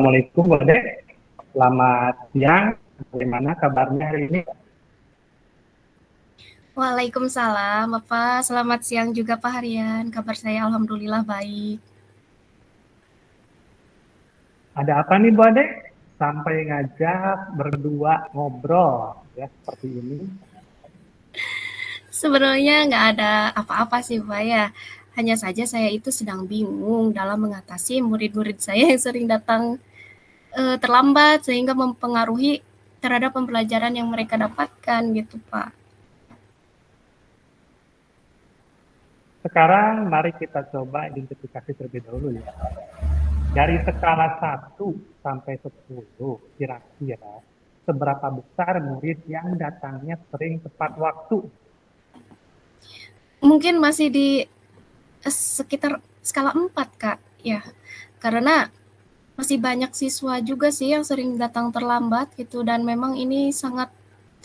Assalamualaikum, Bade. Selamat siang. Bagaimana kabarnya hari ini? Waalaikumsalam, Bapak. Selamat siang juga, Pak Harian. Kabar saya alhamdulillah baik. Ada apa nih, Bade? Sampai ngajak berdua ngobrol, ya seperti ini. Sebenarnya nggak ada apa-apa sih, Pak ya. Hanya saja saya itu sedang bingung dalam mengatasi murid-murid saya yang sering datang terlambat sehingga mempengaruhi terhadap pembelajaran yang mereka dapatkan gitu, Pak. Sekarang mari kita coba identifikasi terlebih dahulu ya. Dari skala 1 sampai 10, kira-kira seberapa besar murid yang datangnya sering tepat waktu? Mungkin masih di sekitar skala 4, Kak. Ya, karena masih banyak siswa juga sih yang sering datang terlambat gitu dan memang ini sangat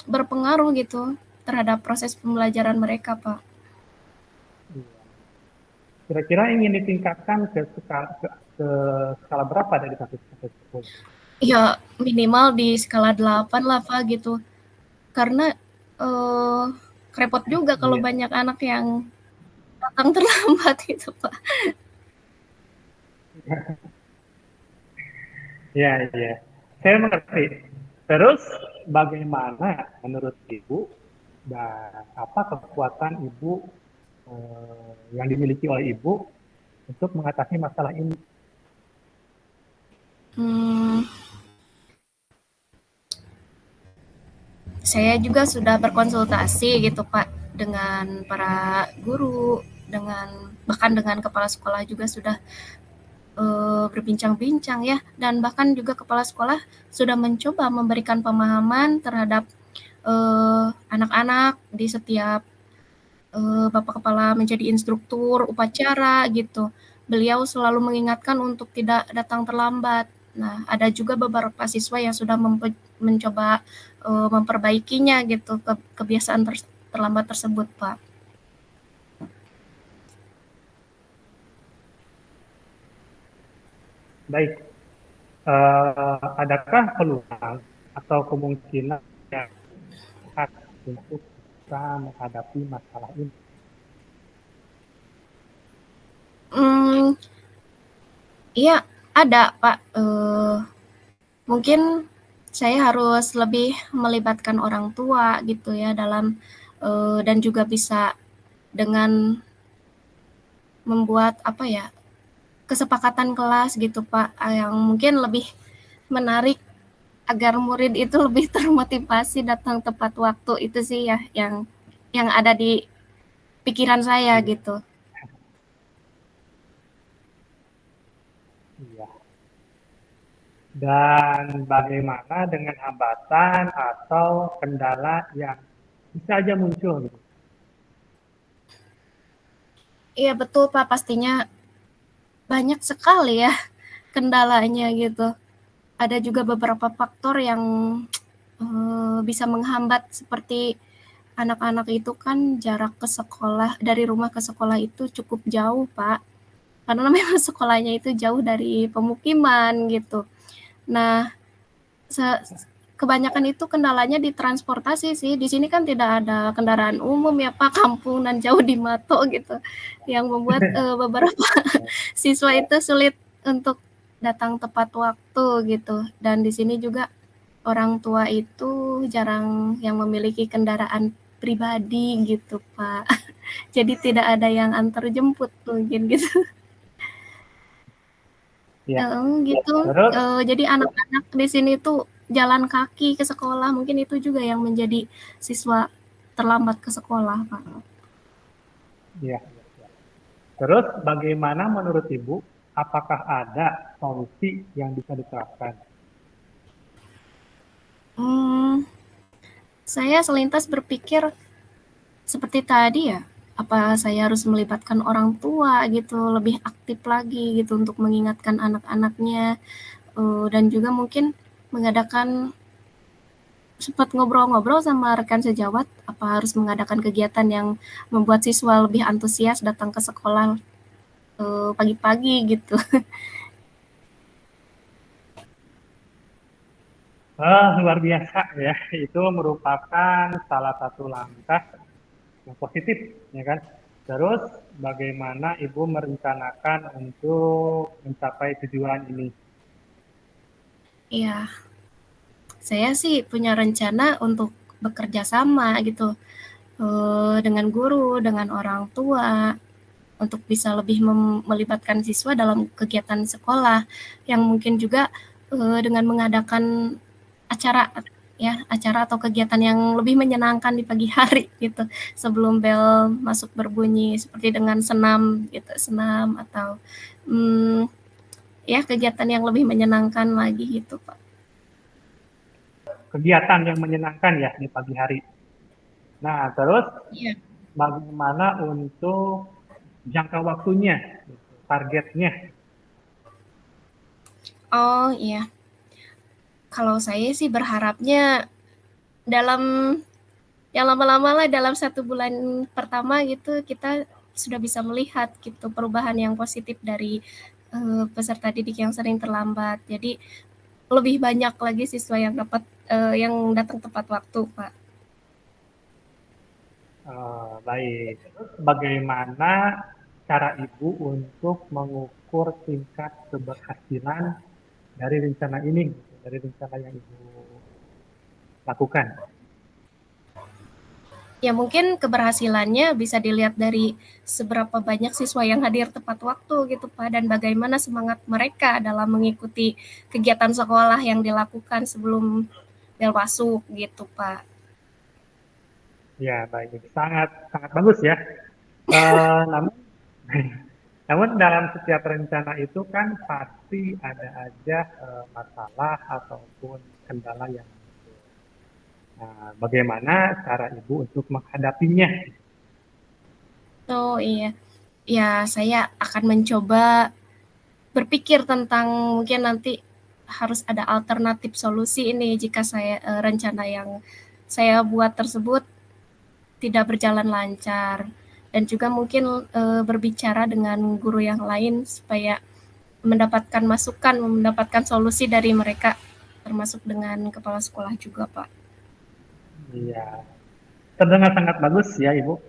berpengaruh gitu terhadap proses pembelajaran mereka, Pak. Iya. Kira-kira ingin ditingkatkan ke skala berapa dari 1 sampai 10? Ya minimal di skala 8 lah, Pak, gitu. Karena eh, repot juga kalau Iya. banyak anak yang datang terlambat gitu, Pak. Iya, iya. Saya mengerti. Terus bagaimana menurut Ibu dan apa kekuatan Ibu yang dimiliki oleh Ibu untuk mengatasi masalah ini? Hmm, saya juga sudah berkonsultasi gitu, Pak, dengan para guru, dengan bahkan dengan kepala sekolah juga sudah berbincang-bincang ya, dan bahkan juga kepala sekolah sudah mencoba memberikan pemahaman terhadap anak-anak di setiap Bapak Kepala menjadi instruktur upacara gitu. Beliau selalu mengingatkan untuk tidak datang terlambat. Nah, ada juga beberapa siswa yang sudah mencoba memperbaikinya gitu kebiasaan terlambat tersebut, Pak. Baik, adakah peluang atau kemungkinan yang untuk bisa menghadapi masalah ini? Hmm, iya ada, Pak. Mungkin saya harus lebih melibatkan orang tua gitu ya dalam dan juga bisa dengan membuat apa ya kesepakatan kelas gitu, Pak, yang mungkin lebih menarik agar murid itu lebih termotivasi datang tepat waktu. Itu sih ya yang ada di pikiran saya Iya, gitu. iya. Dan bagaimana dengan hambatan atau kendala yang bisa aja muncul gitu? Iya betul, Pak, pastinya banyak sekali ya kendalanya gitu. Ada juga beberapa faktor yang bisa menghambat seperti anak-anak itu kan jarak ke sekolah dari rumah ke sekolah itu cukup jauh, Pak. Karena memang sekolahnya itu jauh dari pemukiman gitu. Nah, kebanyakan itu kendalanya di transportasi sih. Di sini kan tidak ada kendaraan umum ya, Pak, kampung dan jauh di Mato gitu. Yang membuat beberapa siswa itu sulit untuk datang tepat waktu gitu. Dan di sini juga orang tua itu jarang yang memiliki kendaraan pribadi gitu, Pak. Jadi tidak ada yang antar jemput mungkin gitu. Ya, Gitu. terus Jadi anak-anak di sini tuh jalan kaki ke sekolah, mungkin itu juga yang menjadi siswa terlambat ke sekolah, Pak. ya, terus bagaimana menurut Ibu? Apakah ada solusi yang bisa diterapkan? Hmm, saya selintas berpikir seperti tadi ya, apa saya harus melibatkan orang tua gitu, lebih aktif lagi gitu untuk mengingatkan anak-anaknya, dan juga mungkin mengadakan sempat ngobrol-ngobrol sama rekan sejawat, apa harus mengadakan kegiatan yang membuat siswa lebih antusias datang ke sekolah pagi-pagi gitu. Luar biasa ya, itu merupakan salah satu langkah yang positif, ya kan? Terus bagaimana Ibu merencanakan untuk mencapai tujuan ini? Iya, saya sih punya rencana untuk bekerja sama gitu dengan guru, dengan orang tua, untuk bisa lebih melibatkan siswa dalam kegiatan sekolah, yang mungkin juga dengan mengadakan acara ya, acara atau kegiatan yang lebih menyenangkan di pagi hari gitu, sebelum bel masuk berbunyi, seperti dengan senam gitu, senam atau ya kegiatan yang lebih menyenangkan lagi gitu, Pak. Kegiatan yang menyenangkan ya di pagi hari. Nah, terus Iya. bagaimana untuk jangka waktunya, targetnya? Oh iya, kalau saya sih berharapnya dalam yang lama-lama lah, dalam 1 bulan pertama gitu kita sudah bisa melihat gitu perubahan yang positif dari peserta didik yang sering terlambat. Jadi lebih banyak lagi siswa yang yang datang tepat waktu, Pak. Baik. Terus bagaimana cara Ibu untuk mengukur tingkat keberhasilan dari rencana ini, dari rencana yang Ibu lakukan? Ya mungkin keberhasilannya bisa dilihat dari seberapa banyak siswa yang hadir tepat waktu gitu, Pak, dan bagaimana semangat mereka dalam mengikuti kegiatan sekolah yang dilakukan sebelum bel masuk gitu, Pak. Ya, baik. Sangat sangat bagus ya. Namun, namun dalam setiap rencana itu kan pasti ada aja masalah ataupun kendala yang muncul. Nah, bagaimana cara Ibu untuk menghadapinya? Oh iya, ya saya akan mencoba berpikir tentang mungkin nanti harus ada alternatif solusi ini jika rencana yang saya buat tersebut tidak berjalan lancar, dan juga mungkin berbicara dengan guru yang lain supaya mendapatkan masukan, mendapatkan solusi dari mereka, termasuk dengan kepala sekolah juga, Pak. Iya, terdengar sangat bagus ya Ibu.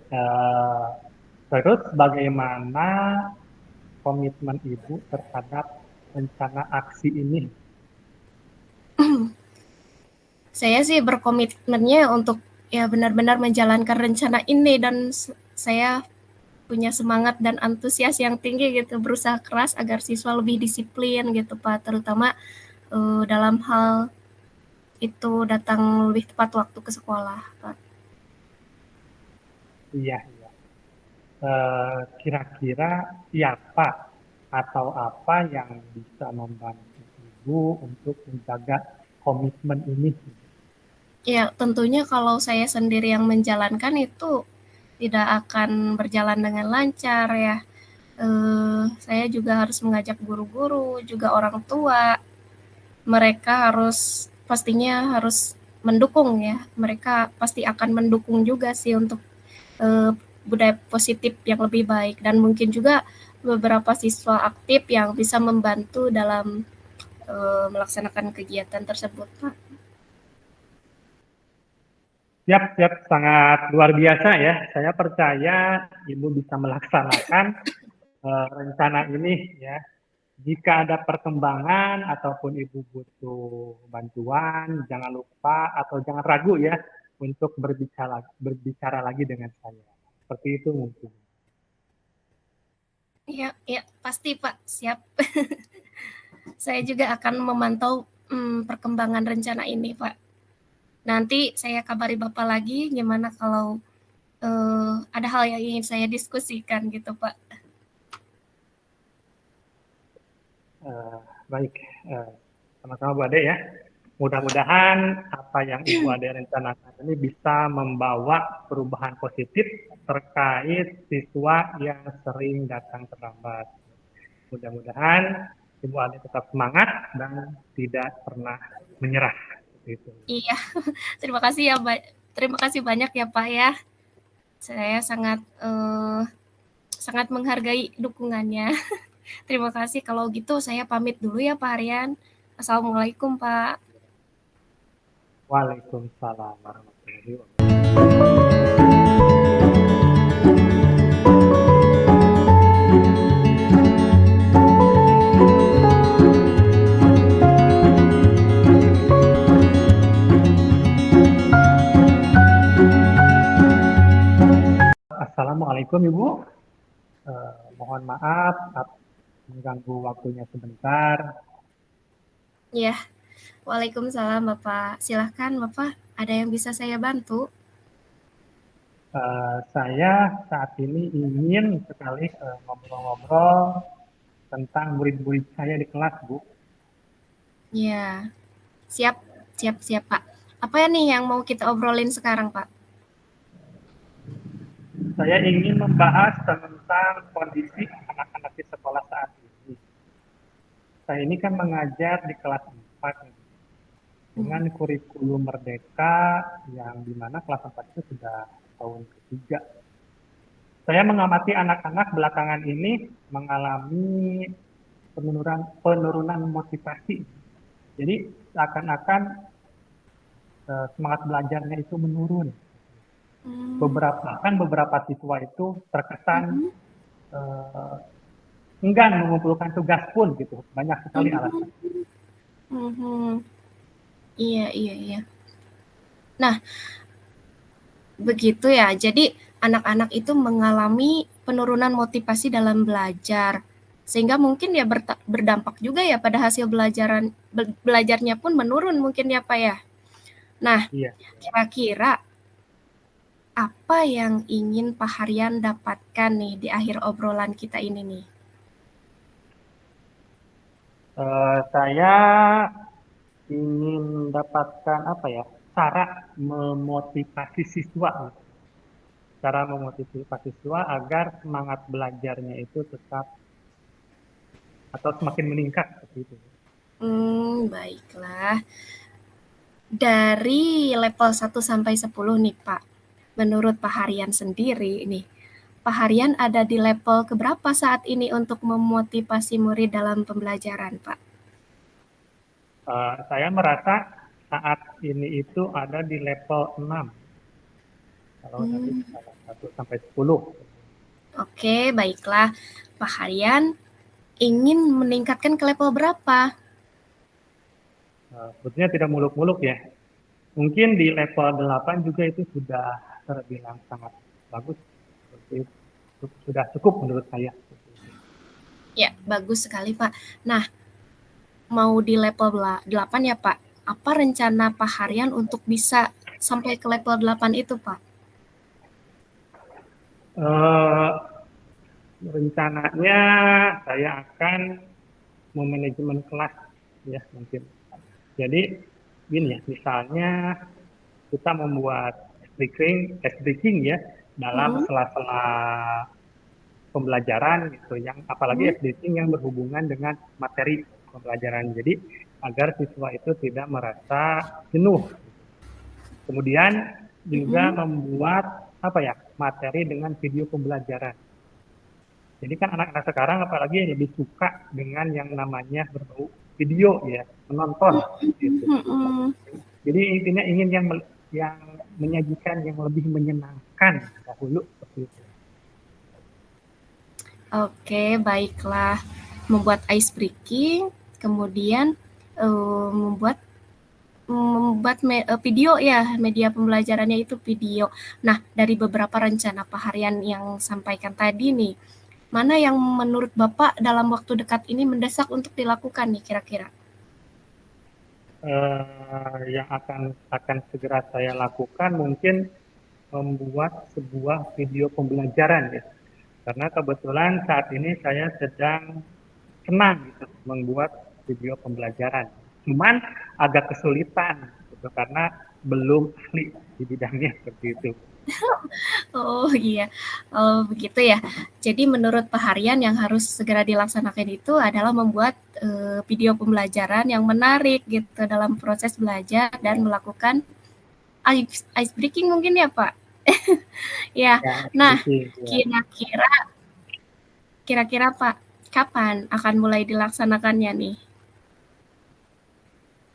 Terus bagaimana komitmen Ibu terhadap rencana aksi ini? Saya sih berkomitmennya untuk ya benar-benar menjalankan rencana ini, dan saya punya semangat dan antusias yang tinggi gitu, berusaha keras agar siswa lebih disiplin gitu, Pak, terutama dalam hal itu datang lebih tepat waktu ke sekolah, Pak. Iya, iya. Kira-kira siapa atau apa yang bisa membantu Ibu untuk menjaga komitmen ini? Ya, tentunya kalau saya sendiri yang menjalankan itu tidak akan berjalan dengan lancar ya. Saya juga harus mengajak guru-guru, juga orang tua. Mereka pastinya harus mendukung ya. Mereka pasti akan mendukung juga sih untuk budaya positif yang lebih baik, dan mungkin juga beberapa siswa aktif yang bisa membantu dalam melaksanakan kegiatan tersebut, Pak. Siap, siap, sangat luar biasa ya. Saya percaya Ibu bisa melaksanakan rencana ini ya. Jika ada perkembangan ataupun Ibu butuh bantuan, jangan lupa atau jangan ragu ya untuk berbicara lagi dengan saya. Seperti itu mungkin. Iya, iya, pasti Pak, siap. Saya juga akan memantau perkembangan rencana ini, Pak. Nanti saya kabari Bapak lagi gimana kalau ada hal yang ingin saya diskusikan gitu, Pak. Baik, sama-sama Bu Ade ya. Mudah-mudahan apa yang Ibu Ade rencanakan ini bisa membawa perubahan positif terkait siswa yang sering datang terlambat. Mudah-mudahan Ibu Ade tetap semangat dan tidak pernah menyerah. Gitu. Iya, terima kasih ya, Pak. Terima kasih banyak ya, Pak ya. Saya sangat menghargai dukungannya. Terima kasih. Kalau gitu saya pamit dulu ya, Pak Aryan. Assalamualaikum, Pak. Waalaikumsalam warahmatullahi wabarakatuh. Assalamualaikum Ibu. Mohon maaf mengganggu waktunya sebentar. Ya, Waalaikumsalam Bapak. Silahkan Bapak, ada yang bisa saya bantu? Saya saat ini ingin sekali ngobrol-ngobrol tentang murid-murid saya di kelas, Bu. Ya, siap, siap Pak. Apa ya nih yang mau kita obrolin sekarang Pak? Saya ingin membahas tentang kondisi anak-anak di sekolah saat ini. Saya ini kan mengajar di kelas 4 nih, dengan kurikulum merdeka yang dimana kelas 4 itu sudah tahun ketiga. Saya mengamati anak-anak belakangan ini mengalami penurunan motivasi. Jadi seakan-akan semangat belajarnya itu menurun. Beberapa siswa itu terkesan enggan mengumpulkan tugas pun gitu. Banyak sekali alasan. Iya. Nah, begitu ya. Jadi anak-anak itu mengalami penurunan motivasi dalam belajar. Sehingga mungkin ya berdampak juga ya pada hasil belajarnya pun menurun mungkin ya Pak ya. Nah, kira-kira apa yang ingin Pak Haryan dapatkan nih di akhir obrolan kita ini nih? Saya ingin mendapatkan cara memotivasi siswa. Cara memotivasi siswa agar semangat belajarnya itu tetap atau semakin meningkat seperti itu. Baiklah. Dari level 1 sampai 10 nih Pak, menurut Pak Haryan sendiri nih, Pak Haryan ada di level keberapa saat ini untuk memotivasi murid dalam pembelajaran Pak? Saya merasa saat ini itu ada di level 6. Kalau dari 1 sampai 10. Oke, baiklah. Pak Haryan ingin meningkatkan ke level berapa? Sebetulnya tidak muluk-muluk ya. Mungkin di level 8 juga itu sudah terbilang sangat bagus. Sudah cukup menurut saya. Ya, bagus sekali Pak. Nah, mau di level 8 ya Pak. Apa rencana Pak Haryan untuk bisa sampai ke level 8 itu Pak? Rencananya saya akan memanajemen kelas ya mungkin. Jadi gini ya, misalnya kita membuat ice breaking ya dalam sela-sela pembelajaran gitu, yang apalagi ice breaking yang berhubungan dengan materi pembelajaran. Jadi agar siswa itu tidak merasa jenuh. Kemudian juga membuat materi dengan video pembelajaran. Jadi kan anak-anak sekarang apalagi yang lebih suka dengan yang namanya berbau video ya, menonton gitu. Jadi intinya ingin yang menyajikan yang lebih menyenangkan dahulu seperti itu. Oke, baiklah. Membuat ice breaking, kemudian membuat video ya, media pembelajarannya itu video. Nah, dari beberapa rencana Pak Haryan yang sampaikan tadi nih, mana yang menurut Bapak dalam waktu dekat ini mendesak untuk dilakukan nih kira-kira? Yang akan segera saya lakukan mungkin membuat sebuah video pembelajaran ya. Karena kebetulan saat ini saya sedang senang gitu membuat video pembelajaran. Cuman agak kesulitan gitu karena belum ahli di bidangnya seperti itu. Oh iya, begitu ya. Jadi menurut Pak Haryan yang harus segera dilaksanakan itu adalah membuat video pembelajaran yang menarik gitu dalam proses belajar dan melakukan ice breaking mungkin ya Pak. Ya, nah kira-kira Pak, kapan akan mulai dilaksanakannya nih?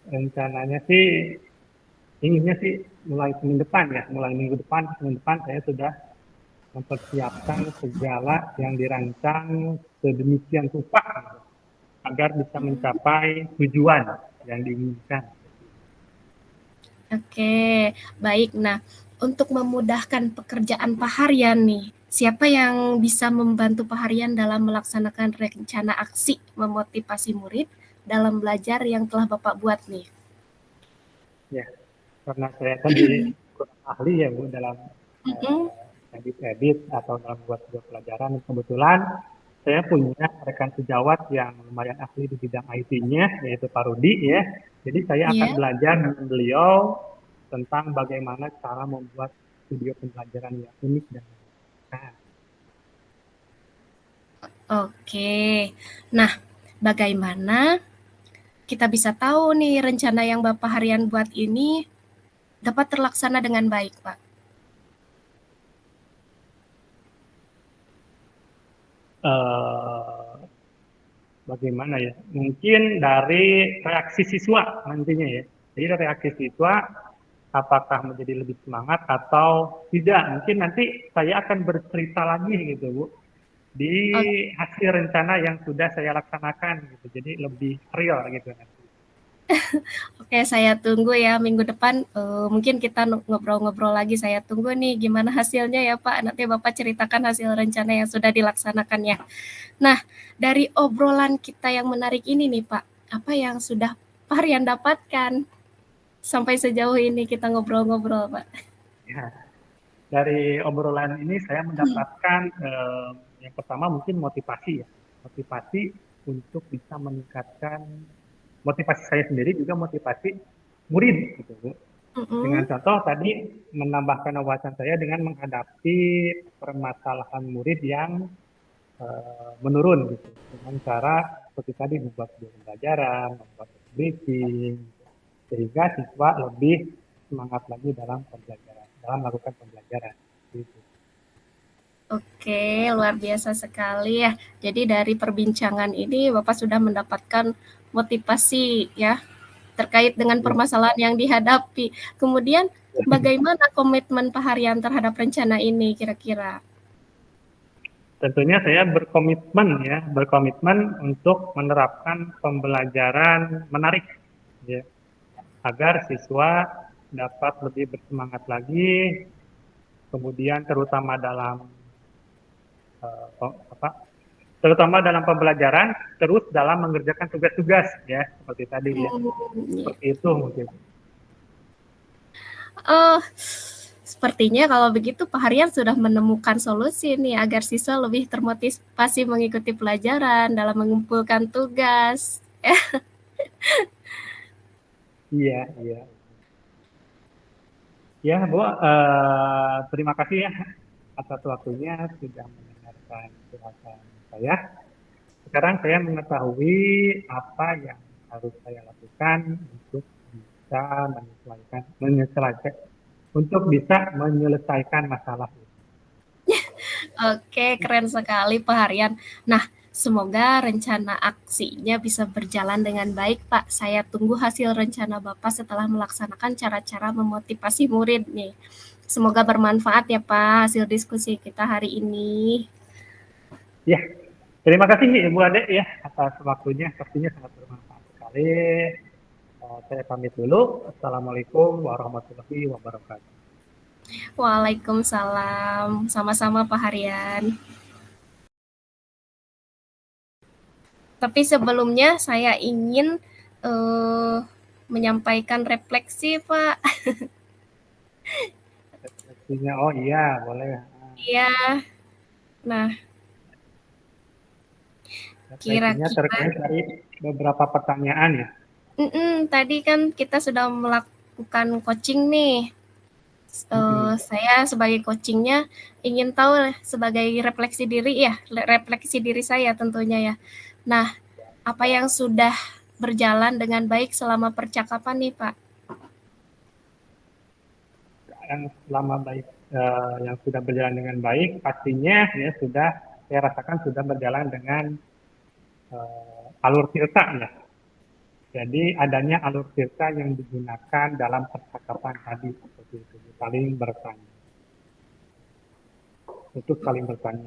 Rencananya sih inginnya sih mulai Senin depan ya, Senin depan saya sudah mempersiapkan segala yang dirancang sedemikian rupa agar bisa mencapai tujuan yang diinginkan. Oke, baik. Nah, untuk memudahkan pekerjaan Pak Haryan nih, siapa yang bisa membantu Pak Haryan dalam melaksanakan rencana aksi memotivasi murid dalam belajar yang telah Bapak buat nih? Ya, karena saya tadi kurang ahli ya Bu dalam Mm-mm. edit atau dalam buat sebuah pelajaran. Kebetulan saya punya rekan sejawat yang lumayan ahli di bidang IT-nya, yaitu Pak Rudi ya. Jadi saya akan Ya, belajar dengan beliau tentang bagaimana cara membuat video pembelajaran yang unik dan menyenangkan. oke. Nah, bagaimana kita bisa tahu nih rencana yang Bapak Haryan buat ini dapat terlaksana dengan baik, Pak? Eh, Bagaimana ya? Mungkin dari reaksi siswa nantinya ya. Jadi dari reaksi siswa apakah menjadi lebih semangat atau tidak. Mungkin nanti saya akan bercerita lagi gitu Bu di hasil rencana yang sudah saya laksanakan gitu. Jadi lebih real gitu nanti. Oke, saya tunggu ya minggu depan. Mungkin kita ngobrol-ngobrol lagi. Saya tunggu nih gimana hasilnya ya Pak. Nanti Bapak ceritakan hasil rencana yang sudah dilaksanakan ya. Nah, dari obrolan kita yang menarik ini nih Pak, apa yang sudah Pak Rian dapatkan sampai sejauh ini kita ngobrol-ngobrol Pak? Ya, dari obrolan ini saya mendapatkan yang pertama mungkin motivasi ya. Motivasi untuk bisa meningkatkan motivasi saya sendiri juga motivasi murid gitu Bu. Dengan contoh tadi menambahkan wawasan saya dengan menghadapi permasalahan murid yang menurun gitu dengan cara seperti tadi membuat video pembelajaran, membuat briefing sehingga siswa lebih semangat lagi dalam pembelajaran, dalam melakukan pembelajaran. Gitu. Oke, luar biasa sekali ya. Jadi dari perbincangan ini Bapak sudah mendapatkan motivasi ya terkait dengan Ya. permasalahan yang dihadapi. Kemudian bagaimana komitmen Pak Haryan terhadap rencana ini kira-kira? Tentunya saya berkomitmen untuk menerapkan pembelajaran menarik, ya, agar siswa dapat lebih bersemangat lagi, kemudian terutama dalam pembelajaran, terus dalam mengerjakan tugas-tugas, ya, seperti tadi, ya, seperti itu mungkin. Sepertinya kalau begitu Pak Haryan sudah menemukan solusi nih agar siswa lebih termotivasi mengikuti pelajaran dalam mengumpulkan tugas. Iya, iya. Ya, Bu, terima kasih ya atas waktunya sudah mendengarkan curhatan saya. Sekarang saya mengetahui apa yang harus saya lakukan untuk bisa menyelesaikan masalah ini. Oke, keren sekali Pak Haryan. Nah, semoga rencana aksinya bisa berjalan dengan baik, Pak. Saya tunggu hasil rencana Bapak setelah melaksanakan cara-cara memotivasi murid nih. Semoga bermanfaat ya Pak hasil diskusi kita hari ini. Ya, terima kasih Ibu Ade ya atas waktunya. Pastinya sangat bermanfaat sekali. Saya pamit dulu. Assalamualaikum warahmatullahi wabarakatuh. Waalaikumsalam. Sama-sama Pak Haryan. Tapi sebelumnya saya ingin menyampaikan refleksi, Pak. Refleksinya, oh iya, boleh. Iya. Nah, Refleksinya terkait dari beberapa pertanyaan ya. Tadi kan kita sudah melakukan coaching nih. Saya sebagai coachingnya ingin tahu sebagai refleksi diri saya tentunya ya. Nah, apa yang sudah berjalan dengan baik selama percakapan nih Pak? Yang sudah berjalan dengan baik, pastinya ya saya rasakan sudah berjalan dengan alur cerita ya. Jadi adanya alur cerita yang digunakan dalam percakapan tadi seperti itu, saling bertanya. Itu saling bertanya.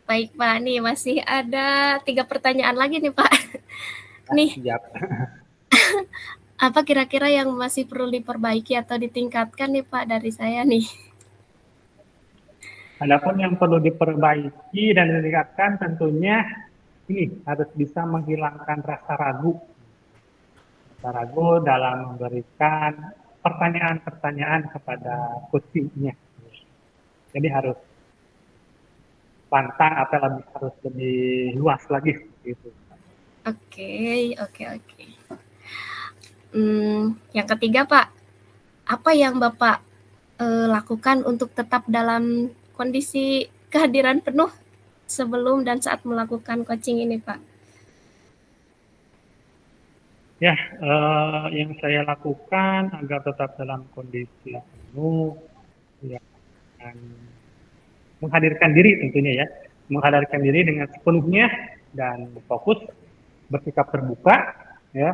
Baik Pak, nih masih ada 3 pertanyaan lagi nih Pak. Nih, Siap. apa kira-kira yang masih perlu diperbaiki atau ditingkatkan nih Pak dari saya nih? Adapun yang perlu diperbaiki dan ditingkatkan tentunya ini harus bisa menghilangkan rasa ragu. Rasa ragu dalam memberikan pertanyaan-pertanyaan kepada coachingnya. Jadi harus pantang atau harus lebih luas lagi gitu. Oke. Yang ketiga Pak, apa yang Bapak lakukan untuk tetap dalam kondisi kehadiran penuh sebelum dan saat melakukan coaching ini Pak? Ya, yang saya lakukan agar tetap dalam kondisi penuh, ya, dan menghadirkan diri tentunya ya, menghadirkan diri dengan sepenuhnya dan fokus, bersikap terbuka, ya,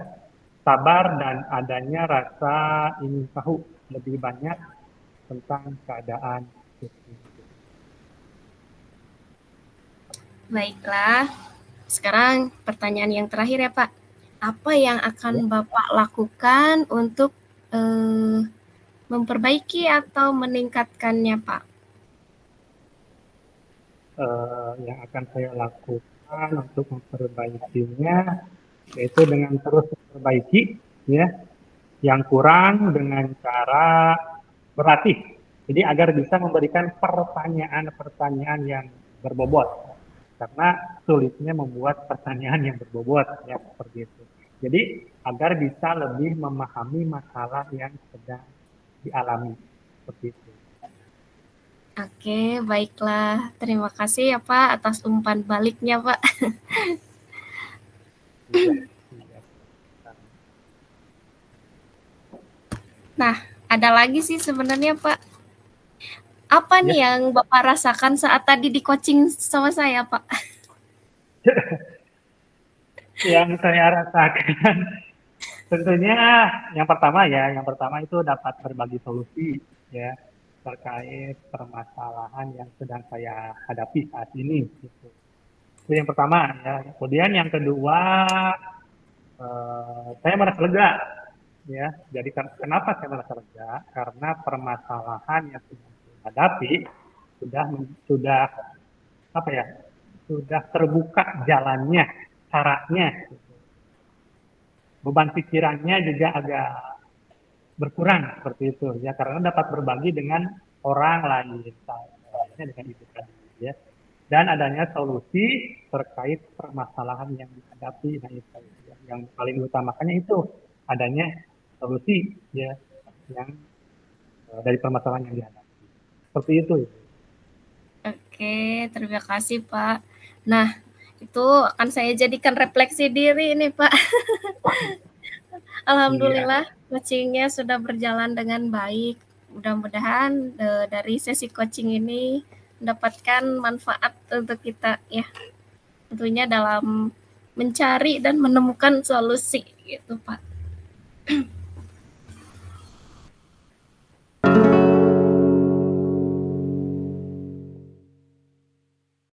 sabar dan adanya rasa ingin tahu lebih banyak tentang keadaan itu. Baiklah, sekarang pertanyaan yang terakhir ya Pak. Apa yang akan Bapak lakukan untuk memperbaiki atau meningkatkannya Pak? Yang akan saya lakukan untuk memperbaikinya yaitu dengan terus memperbaiki ya yang kurang dengan cara berlatih. Jadi agar bisa memberikan pertanyaan-pertanyaan yang berbobot. Karena sulitnya membuat pertanyaan yang berbobot ya seperti itu. Jadi agar bisa lebih memahami masalah yang sedang dialami seperti itu. Oke, baiklah. Terima kasih ya Pak atas umpan baliknya Pak. Iya. Nah, ada lagi sih sebenarnya Pak. Apa nih yang Bapak rasakan saat tadi di coaching sama saya Pak? Yang saya rasakan tentunya yang pertama itu dapat berbagi solusi ya terkait permasalahan yang sedang saya hadapi saat ini. Gitu. Itu yang pertama ya. Kemudian yang kedua saya merasa lega ya. Jadi kenapa saya merasa lega? Karena permasalahan yang sedang saya hadapi sudah apa ya? Sudah terbuka jalannya, caranya. Gitu. Beban pikirannya juga agak berkurang seperti itu ya karena dapat berbagi dengan orang lain dengan ibu tadi ya dan adanya solusi terkait permasalahan yang dihadapi nah itu yang paling utamakannya itu adanya solusi ya yang dari permasalahan yang dihadapi seperti itu ya. Oke, terima kasih Pak. Nah, itu akan saya jadikan refleksi diri ini Pak. Alhamdulillah coachingnya sudah berjalan dengan baik. Mudah-mudahan dari sesi coaching ini mendapatkan manfaat untuk kita ya. Tentunya dalam mencari dan menemukan solusi gitu Pak.